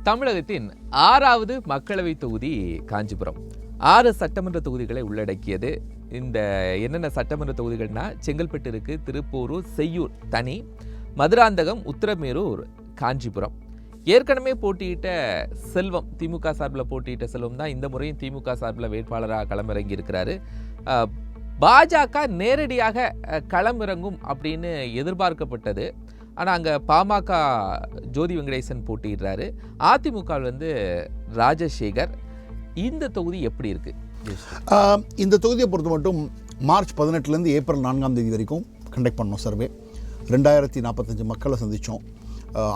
தமிழகத்தின் 6வது மக்களவை தொகுதி காஞ்சிபுரம். 6 சட்டமன்ற தொகுதிகளை உள்ளடக்கியது. இந்த என்னென்ன சட்டமன்ற தொகுதிகள்னா செங்கல்பட்டு இருக்கு, திருப்பூர், செய்யூர் தனி, மதுராந்தகம், உத்திரமேரூர், காஞ்சிபுரம். ஏற்கனவே போட்டியிட்ட செல்வம், திமுக சார்பில் போட்டியிட்ட செல்வம் தான் இந்த முறையும் திமுக சார்பில் வேட்பாளராக களமிறங்கி இருக்கிறாரு. பாஜக நேரடியாக களமிறங்கும் அப்படின்னு எதிர்பார்க்கப்பட்டது. ஆனால் அங்கே பாமக ஜோதி வெங்கடேசன் போட்டிடுறாரு. அதிமுக ராஜசேகர். இந்த தொகுதி எப்படி இருக்கு? இந்த தொகுதியை பொறுத்த மட்டும் மார்ச் 18 ஏப்ரல் 4 வரைக்கும் கண்டக்ட் பண்ணோம் சர்வே. 2045 மக்களை சந்தித்தோம்.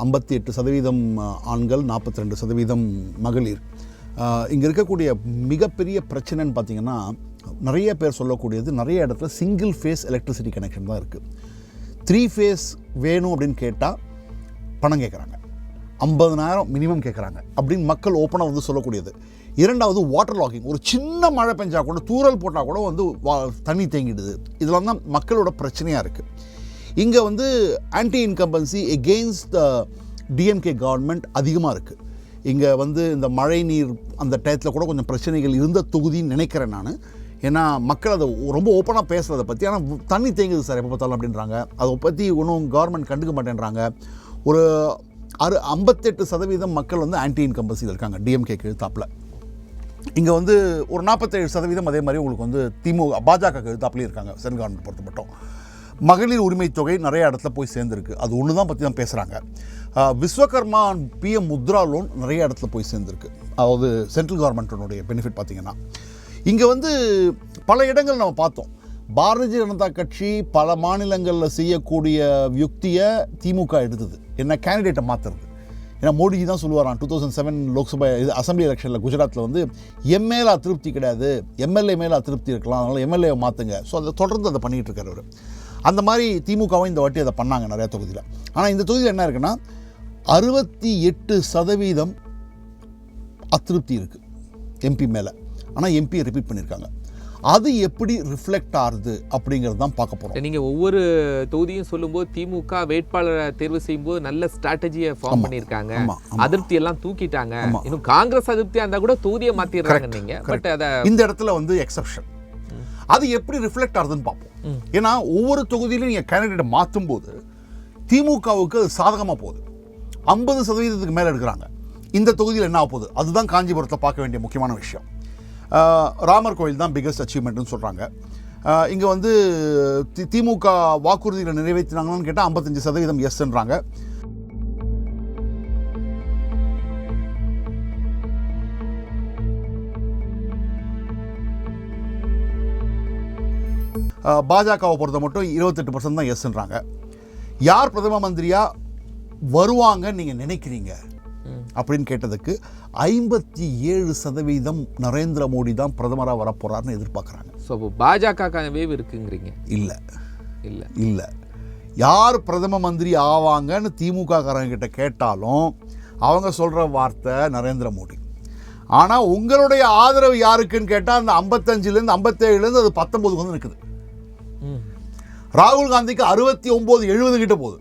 58% ஆண்கள், 42% மகளிர். இங்கே இருக்கக்கூடிய மிகப்பெரிய பிரச்சனைன்னு பார்த்தீங்கன்னா, நிறைய பேர் சொல்லக்கூடியது, நிறைய இடத்துல சிங்கிள் ஃபேஸ் எலக்ட்ரிசிட்டி கனெக்ஷன் தான் இருக்குது. 3 ஃபேஸ் வேணும் அப்படின்னு கேட்டால் பணம் கேட்குறாங்க, 50,000 மினிமம் கேட்குறாங்க அப்படின்னு மக்கள் ஓப்பனாக சொல்லக்கூடியது. இரண்டாவது வாட்டர் லாகிங். ஒரு சின்ன மழை பெஞ்சா கூட, தூறல் போட்டால் கூட தண்ணி தேங்கிடுது. இதெல்லாம் தான் மக்களோட பிரச்சனையாக இருக்குது. இங்கே ஆன்டி இன்கம்பன்சி எகெயின்ஸ்ட் த டிஎம்கே கவர்மெண்ட் அதிகமாக இருக்குது. இங்கே இந்த மழை நீர் அந்த டயத்தில் கூட கொஞ்சம் பிரச்சனைகள் இருந்த தொகுதின்னு நினைக்கிறேன் நான். ஏன்னா மக்கள் அதை ரொம்ப ஓப்பனாக பேசுகிறத பற்றி. ஆனால் தண்ணி தேங்குது சார் எப்போ பார்த்தாலும் அப்படின்றாங்க. அதை பற்றி ஒன்றும் கவர்மெண்ட் கண்டுக்க மாட்டேன்றாங்க. ஒரு 58% மக்கள் ஆன்டி இன்கம்பன்சியில் இருக்காங்க டிஎம்கேக்கு எழுத்தாப்பில். இங்கே ஒரு 47% அதே மாதிரி உங்களுக்கு பாஜக எழுத்தாப்புலேயும் இருக்காங்க. சென்ட்ரல் கவர்மெண்ட் பொறுத்த மட்டும் மகளிர் உரிமை தொகை நிறைய இடத்துல போய் சேர்ந்துருக்கு. அது ஒன்று தான் பற்றி தான் பேசுகிறாங்க. விஸ்வகர்மா பிஎம் முத்ரா லோன் நிறைய இடத்துல போய் சேர்ந்துருக்கு. அதாவது சென்ட்ரல் கவர்மெண்ட்டினுடைய பெனிஃபிட் பார்த்திங்கன்னா இங்கே பல இடங்கள் நம்ம பார்த்தோம். பாரதிய ஜனதா கட்சி பல மாநிலங்களில் செய்யக்கூடிய யுக்தியை திமுக எடுத்தது. என்ன, கேண்டிடேட்டை மாற்றுறது. ஏன்னா மோடிஜி தான் சொல்லுவாராம் 2007 லோக்சபா அசம்பிளி எலெக்ஷனில் குஜராத்தில் எம்எல்ஏ அதிருப்தி கிடையாது, எம்எல்ஏ மேலே அதிருப்தி இருக்கலாம், அதனால் எம்எல்ஏவை மாற்றுங்க. ஸோ அதை தொடர்ந்து அதை பண்ணிகிட்டு இருக்கார் அவர். அந்த மாதிரி திமுகவும் இந்த வாட்டி அதை பண்ணாங்க நிறையா தொகுதியில். ஆனால் இந்த தொகுதியில் என்ன இருக்குன்னா 68% அதிருப்தி இருக்குது எம்பி மேலே. ஆனால் எம்பியை ரிப்பீட் பண்ணியிருக்காங்க. அது எப்படி ரிஃப்ளெக்ட் ஆகுது அப்படிங்கிறது தான் பார்க்க போகிறோம். நீங்கள் ஒவ்வொரு தொகுதியும் சொல்லும்போது திமுக வேட்பாளரை தேர்வு செய்யும்போது நல்ல ஸ்ட்ராட்டஜியை ஃபார்ம் பண்ணியிருக்காங்க. அதிருப்தி எல்லாம் தூக்கிட்டாங்க. இன்னும் காங்கிரஸ் அதிருப்தியாக இருந்தால் கூட தொகுதியை மாற்றிடுறாங்க. நீங்கள் பட் அதை இந்த இடத்துல எக்ஸப்ஷன். அது எப்படி ரிஃப்ளெக்ட் ஆகுதுன்னு பார்ப்போம். ஏன்னா ஒவ்வொரு தொகுதியிலும் நீங்கள் கேண்டிடேட்டை மாற்றும் போது திமுகவுக்கு அது சாதகமாக போகுது. 50% மேலே எடுக்கிறாங்க. இந்த தொகுதியில் என்ன ஆக போகுது, அதுதான் காஞ்சிபுரத்தை பார்க்க வேண்டிய முக்கியமான விஷயம். ராமர் கோயில் தான் பிகஸ்ட் அச்சீவ்மெண்ட்னு சொல்கிறாங்க. இங்கே திமுக வாக்குறுதிகளை நிறைவேற்றினாங்கன்னு கேட்டால் 55% எஸ்ன்றாங்க. பாஜகவை பொறுத்த மட்டும் 28% தான் எஸ்ன்றாங்க. யார் பிரதம மந்திரியாக வருவாங்கன்னு நீங்கள் நினைக்கிறீங்க அப்படின்னு கேட்டதுக்கு 57% நரேந்திர மோடி தான் பிரதமராக வரப்போறாருன்னு எதிர்பார்க்குறாங்க. ஸோ பாஜக வேவ் இருக்குங்கிறீங்க? இல்லை இல்லை இல்லை. யார் பிரதம மந்திரி ஆவாங்கன்னு திமுக காரங்க கிட்ட கேட்டாலும் அவங்க சொல்கிற வார்த்தை நரேந்திர மோடி. ஆனால் உங்களுடைய ஆதரவு யாருக்குன்னு கேட்டால் அந்த 55லேருந்து 57லேருந்து அது 19 இருக்குது. ராகுல் காந்திக்கு 69-70 கிட்ட போகுது.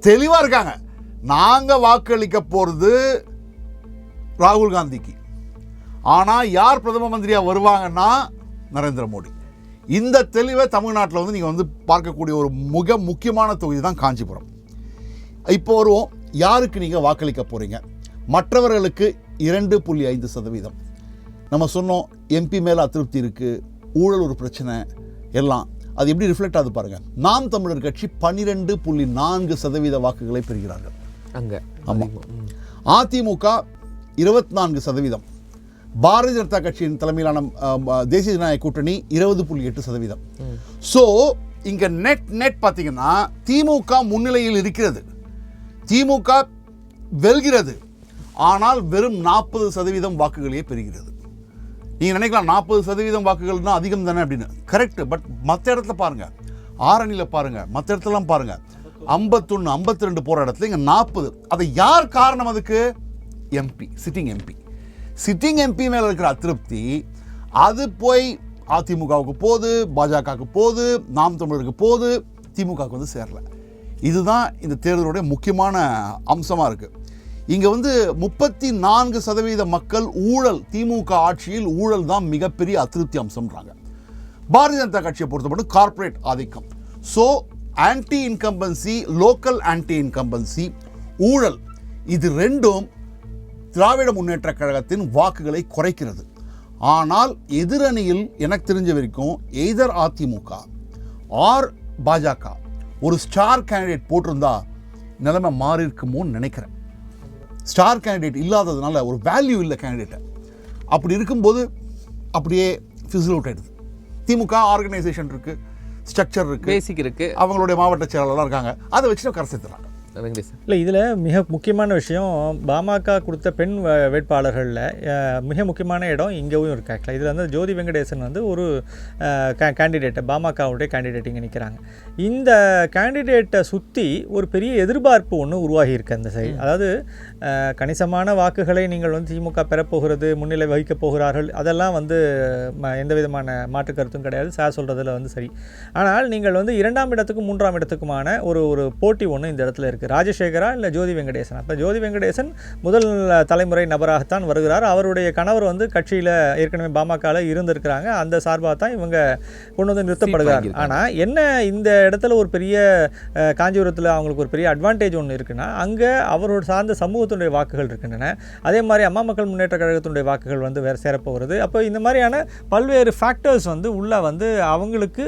தெளிவாக இருக்காங்க. நாங்கள் வாக்களிக்க போகிறது ராகுல் காந்திக்கு. ஆனால் யார் பிரதம மந்திரியாக வருவாங்கன்னா நரேந்திர மோடி. இந்த தெளிவை தமிழ்நாட்டில் நீங்கள் பார்க்கக்கூடிய ஒரு மிக முக்கியமான தொகுதி தான் காஞ்சிபுரம். இப்போ வருவோம், யாருக்கு நீங்கள் வாக்களிக்க போகிறீங்க. மற்றவர்களுக்கு 2.5%. நம்ம சொன்னோம் எம்பி மேலே அதிருப்தி இருக்குது, ஊழல் ஒரு பிரச்சனை, எல்லாம் அது எப்படி ரிஃப்ளெக்ட் ஆகுது பாருங்கள். நாம் தமிழர் கட்சி 12.4% வாக்குகளை பெறுகிறார்கள் அங்கே. ஆமாம். அதிமுக 24%. பாரதிய ஜனதா கட்சியின் தலைமையிலான தேசிய ஜனநாயக கூட்டணி 20.8%. ஸோ இங்கே நெட் பார்த்தீங்கன்னா திமுக முன்னிலையில் இருக்கிறது. திமுக வெல்கிறது. ஆனால் வெறும் 40% வாக்குகளையே பெறுகிறது. நீங்கள் நினைக்கலாம் 40% வாக்குகள் தான் அதிகம் தானே அப்படின்னு. கரெக்டு. பட் மற்ற இடத்துல பாருங்கள், ஆரணியில் பாருங்கள், மற்ற இடத்துலலாம் பாருங்கள், 51, 52 போகிற இடத்துல இங்கே 40. அதை யார் காரணம்? அதுக்கு எம்பி, சிட்டிங் எம்பி மேலே இருக்கிற அதிருப்தி அது போய் அதிமுகவுக்கு போகுது, பாஜகவுக்கு போகுது, நாம் தமிழருக்கு போகுது, திமுகவுக்கு சேரல. இதுதான் இந்த தேர்தலுடைய முக்கியமான அம்சமாக இருக்குது. இங்கே வந்து 34% மக்கள் ஊழல், திமுக ஆட்சியில் ஊழல் தான் மிகப்பெரிய அதிருப்தி அம்சம்ன்றாங்க. பாரதிய ஜனதா கட்சியை பொறுத்த மட்டும் கார்ப்பரேட் ஆதிக்கம். So anti incumbency, local anti incumbency, ஊழல், இது ரெண்டும் திராவிட முன்னேற்ற கழகத்தின் வாக்குகளை குறைக்கிறது. ஆனால் எதிரணியில் எனக்கு தெரிஞ்ச வரைக்கும் எய்தர் அதிமுக ஆர் பாஜக ஒரு ஸ்டார் கேண்டிடேட் போட்டிருந்தா நிலைமை மாறி இருக்குமோன்னு நினைக்கிறேன். ஸ்டார் கேண்டிடேட் இல்லாததுனால ஒரு வேல்யூ இல்லை கேண்டிடேட்டை. அப்படி இருக்கும்போது அப்படியே ஃபிசில் அவுட் ஆகிடுது. திமுக ஆர்கனைசேஷன் இருக்குது, ஸ்ட்ரக்சர் இருக்குது, பேசிக் இருக்குது, அவங்களுடைய மாவட்ட செயலாளர்லாம் இருக்காங்க, அதை வச்சு கரை சேர்த்துறாங்க. இல்லை, இதில் மிக முக்கியமான விஷயம் பாமக கொடுத்த பெண் வேட்பாளர்களில் மிக முக்கியமான இடம் இங்கேயும் இருக்காங்க. இதில் வந்து ஜோதி வெங்கடேசன் வந்து ஒரு கேண்டிடேட்டை, பாமகவுடைய கேண்டிடேட் இங்கே நிற்கிறாங்க. இந்த கேண்டிடேட்டை சுற்றி ஒரு பெரிய எதிர்பார்ப்பு ஒன்று உருவாகி இருக்கு அந்த சைடு. அதாவது கணிசமான வாக்குகளை நீங்கள் வந்து திமுக பெறப்போகிறது, முன்னிலை வகிக்கப் போகிறார்கள், அதெல்லாம் வந்து எந்த விதமான மாற்று கருத்தும் கிடையாது. சார் சொல்கிறதுல வந்து சரி. ஆனால் நீங்கள் வந்து 2ஆம் இடத்துக்கும் 3ஆம் இடத்துக்குமான ஒரு போட்டி ஒன்று இந்த இடத்துல இருக்குது. ராஜசேகரா இல்லை ஜோதி வெங்கடேசன். அப்போ ஜோதி வெங்கடேசன் முதல் தலைமுறை நபராகத்தான் வருகிறார். அவருடைய கணவர் வந்து கட்சியில் ஏற்கனவே பாமகவில் இருந்திருக்கிறாங்க. அந்த சார்பாக தான் இவங்க கொண்டு வந்து நிறுத்தப்படுகிறாங்க. ஆனால் என்ன, இந்த இடத்துல ஒரு பெரிய காஞ்சிபுரத்தில் அவங்களுக்கு ஒரு பெரிய அட்வான்டேஜ் ஒன்று இருக்குன்னா, அங்கே அவரோட சார்ந்த சமூகத்தினுடைய வாக்குகள் இருக்கின்றன. அதே மாதிரி அம்மா மக்கள் முன்னேற்ற கழகத்தினுடைய வாக்குகள் வந்து வேறு சேரப்போகிறது. அப்போ இந்த மாதிரியான பல்வேறு ஃபேக்டர்ஸ் வந்து உள்ள வந்து அவங்களுக்கு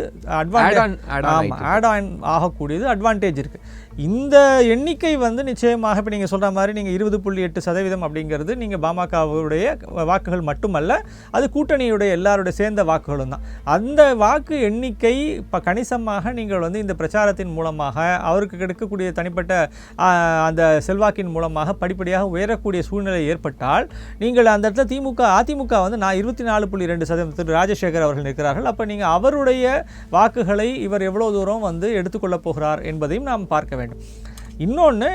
ஆட் ஆன் ஆகக்கூடியது அட்வான்டேஜ் இருக்குது. இந்த எண்ணிக்கை வந்து நிச்சயமாக இப்போ நீங்கள் சொல்கிற மாதிரி நீங்கள் 20.8% அப்படிங்கிறது நீங்கள் பாமகவுடைய வாக்குகள் மட்டுமல்ல, அது கூட்டணியுடைய எல்லாருடைய சேர்ந்த வாக்குகளும் தான். அந்த வாக்கு எண்ணிக்கை இப்போ கணிசமாக நீங்கள் வந்து இந்த பிரச்சாரத்தின் மூலமாக அவருக்கு கிடைக்கக்கூடிய தனிப்பட்ட அந்த செல்வாக்கின் மூலமாக படிப்படியாக உயரக்கூடிய சூழ்நிலை ஏற்பட்டால், நீங்கள் அந்த இடத்துல அதிமுக வந்து 24.2% ராஜசேகர் அவர்கள் இருக்கிறார்கள். அப்போ நீங்கள் அவருடைய வாக்குகளை இவர் எவ்வளோ தூரம் வந்து எடுத்துக்கொள்ளப் போகிறார் என்பதையும் நாம் பார்க்க வேண்டும். இன்னொன்று,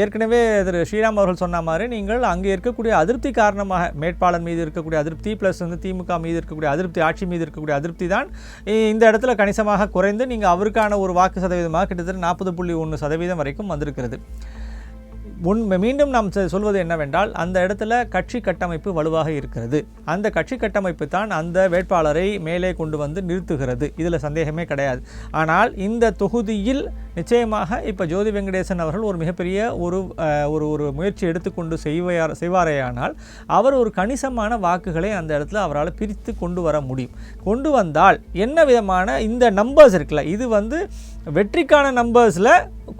ஏற்கனவே திரு ஸ்ரீராம் அவர்கள் சொன்ன மாதிரி நீங்கள் அங்கே இருக்கக்கூடிய அதிருப்தி காரணமாக, வேட்பாளர் மீது இருக்கக்கூடிய அதிருப்தி ப்ளஸ் வந்து திமுக மீது இருக்கக்கூடிய அதிருப்தி, ஆட்சி மீது இருக்கக்கூடிய அதிருப்தி தான் இந்த இடத்துல கணிசமாக குறைந்து நீங்கள் அவருக்கான ஒரு வாக்கு சதவீதமாக கிட்டத்தட்ட 40.1% வரைக்கும் வந்திருக்கிறது. மீண்டும் நாம் சொல்வது என்னவென்றால், அந்த இடத்துல கட்சி கட்டமைப்பு வலுவாக இருக்கிறது. அந்த கட்சி கட்டமைப்பு தான் அந்த வேட்பாளரை மேலே கொண்டு வந்து நிறுத்துகிறது, இதில் சந்தேகமே கிடையாது. ஆனால் இந்த தொகுதியில் நிச்சயமாக இப்போ ஜோதி வெங்கடேசன் அவர்கள் ஒரு மிகப்பெரிய ஒரு முயற்சி எடுத்துக்கொண்டு செய்வாரேயானால் அவர் ஒரு கணிசமான வாக்குகளை அந்த இடத்துல அவரால் பிரித்து கொண்டு வர முடியும். கொண்டு வந்தால் என்ன விதமான இந்த நம்பர்ஸ் இருக்குல்ல, இது வந்து வெற்றிக்கான நம்பர்ஸில்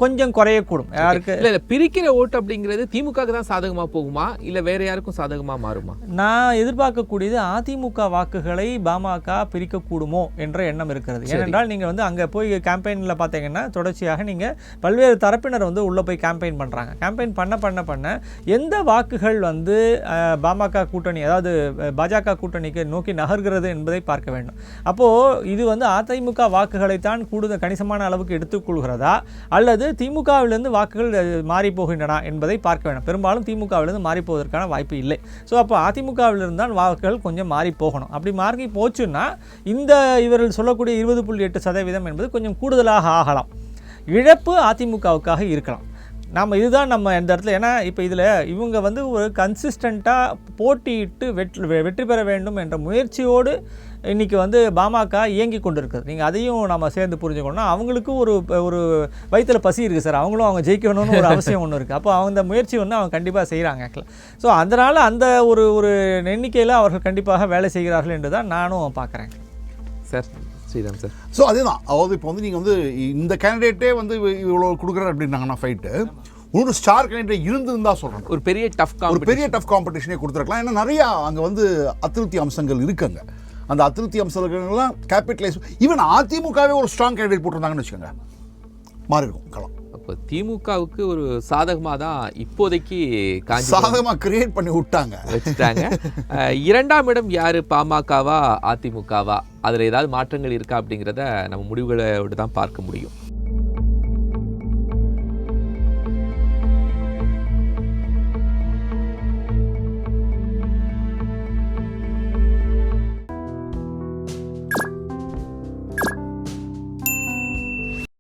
கொஞ்சம் குறையக்கூடும். யாருக்கு இல்லை பிரிக்கிற ஓட்டு அப்படிங்கிறது திமுக தான் சாதகமாக போகுமா இல்லை வேற யாருக்கும் சாதகமாக மாறுமா? நான் எதிர்பார்க்கக்கூடியது அதிமுக வாக்குகளை பாமக பிரிக்கக்கூடுமோ என்ற எண்ணம் இருக்கிறது. ஏனென்றால் நீங்கள் வந்து அங்கே போய் கேம்பெயினில் பார்த்தீங்கன்னா தொடர்ச்சியாக நீங்கள் பல்வேறு தரப்பினர் வந்து உள்ளே போய் கேம்பெயின் பண்ணுறாங்க. கேம்பெயின் பண்ண எந்த வாக்குகள் வந்து பாமக கூட்டணி, அதாவது பாஜக கூட்டணிக்கு நோக்கி நகர்கிறது என்பதை பார்க்க வேண்டும். அப்போது இது வந்து அதிமுக வாக்குகளைத்தான் கூடுதல் கணிசமான அளவுக்கு எடுத்துக்கொள்கிறதா அல்லது திமுகவிலிருந்து வாக்குகள் மாறி போகின்றன என்பதை பார்க்க வேண்டும். பெரும்பாலும் திமுகவிலிருந்து மாறி போவதற்கான வாய்ப்பு இல்லை. ஸோ அப்போ அதிமுகவிலிருந்து தான் வாக்குகள் கொஞ்சம் மாறி போகணும். அப்படி மாறி போச்சுன்னா இந்த இவர்கள் சொல்லக்கூடிய 20.8% என்பது கொஞ்சம் கூடுதலாக ஆகலாம். இழப்பு அதிமுகவுக்காக இருக்கலாம். இதுதான் நம்ம இந்த இடத்துல, ஏன்னா இப்போ இதில் இவங்க வந்து ஒரு கன்சிஸ்டண்ட்டாக போட்டியிட்டு வெற்றி பெற வேண்டும் என்ற முயற்சியோடு இன்றைக்கி வந்து பாமக இயங்கி கொண்டு இருக்குது. நீங்கள் அதையும் நம்ம சேர்ந்து புரிஞ்சுக்கணும்னா, அவங்களுக்கும் ஒரு வயிற்றில் பசி இருக்குது சார், அவங்களும் அவங்க ஜெயிக்கணும்னு ஒரு அவசியம் ஒன்று இருக்குது. அப்போ அந்த முயற்சி வந்து அவங்க கண்டிப்பாக செய்கிறாங்க. ஸோ அதனால் அந்த ஒரு எண்ணிக்கையில் அவர்கள் கண்டிப்பாக வேலை செய்கிறார்கள் என்று தான் நானும் பார்க்குறேன் சார். ஸ்ரீராம் சார், ஸோ அதுதான், அதாவது இப்போ வந்து நீங்கள் வந்து இந்த கேண்டிடேட்டே வந்து இவ்வளோ கொடுக்குறாரு அப்படின்னாங்கன்னா ஃபைட்டு ஒரு ஸ்டார் கேண்டிடேட் இருந்துன்னு தான் சொல்கிறேன். ஒரு பெரிய டஃப் காம்படிஷனே கொடுத்துருக்கலாம். ஏன்னா நிறையா அங்கே வந்து அதிருப்தி அம்சங்கள் இருக்குங்க. அந்த அதிருப்தி அம்சங்கள்லாம் கேபிட்டலைஸ், ஈவன் அதிமுகவே ஒரு ஸ்ட்ராங் கேண்டிடேட் போட்டிருந்தாங்கன்னு வச்சுக்கோங்க, மாறி இருக்கும் களம். அப்போ திமுகவுக்கு ஒரு சாதகமாக தான் இப்போதைக்கு சாதகமாக கிரியேட் பண்ணி வச்சுட்டாங்க. 2ஆம் இடம் யாரு, பாமகவா அதிமுகவா? அதில் ஏதாவது மாற்றங்கள் இருக்கா அப்படிங்கிறத நம்ம முடிவுகளோடு தான் பார்க்க முடியும்.